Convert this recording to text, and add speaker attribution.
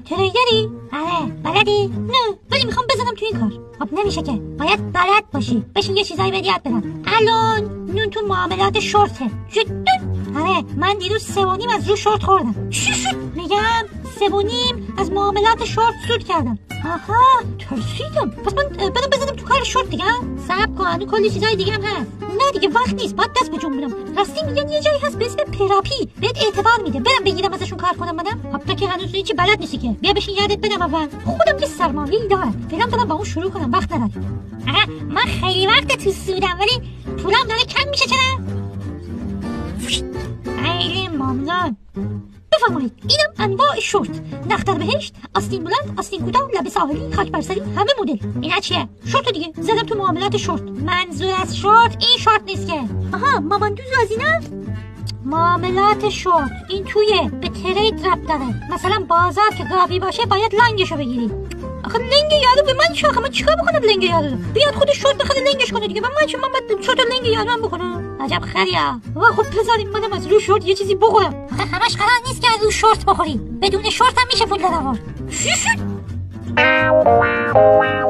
Speaker 1: تریدری؟ آره. بلدی؟ نه ولی میخوام بزنم تو این کار. خب نمیشه که، باید بلد باشی. بشین یه چیزایی بهت یاد بدم. الان نون تو معاملات شورته. آره من دیروز 3.5 از رو شورت خوردم. چی شد؟ میگم 3.5 از معاملات شورت سود کردم. آها ترسیدم. پس من بدم بزنم تو کار شورت دیگه. صبر کن هنوز کلی چیزای دیگه هم هست. نه دیگه وقت نیست، باید دست بجنبونم. راستی میگن یه جایی هست به اسم پراپی بهت اعتبار میده. برم بگیرم ازشون کار کنم بدم. خب تو که هنوز هیچی بلد نیستی که. بیا بشین یادت بدم اول. خودم که سرمایه‌ای دارم. فعلا دارم با اون شروع کنم، وقت ندارم. من خیلی وقت تو سودم ولی پولم داره کم میشه. چرا؟ خیلی ممنون. بفرمایید اینم انواع شورت: نختر بهشت، آستین بلند، آستین کوتاه، لبه ساحلی، خاک برسری، همه مدل. اینا چیه؟ شورت دیگه. زدم تو معاملات شورت. منظور از شورت این شورت نیست که. آها ماماندوز از اینا؟ معاملات شورت این توی به ترید ربط داره. مثلا بازار که گاوی باشه باید لنگشو بگیری. آخه لنگ یارو به من چه؟ آخه من چیکار بکنم لنگ یارو؟ بیاد خودش شورت بخره لنگش کنه دیگه. من چه؟ من باید شورت لنگ یارو بکنم؟ عجب خریا. خب بذاریم منم از رو شورت یه چیزی بخورم. آخه همش قرار نیست که از رو شورت بخوری. بدون شورت هم میشه پول در آورد. چی شد؟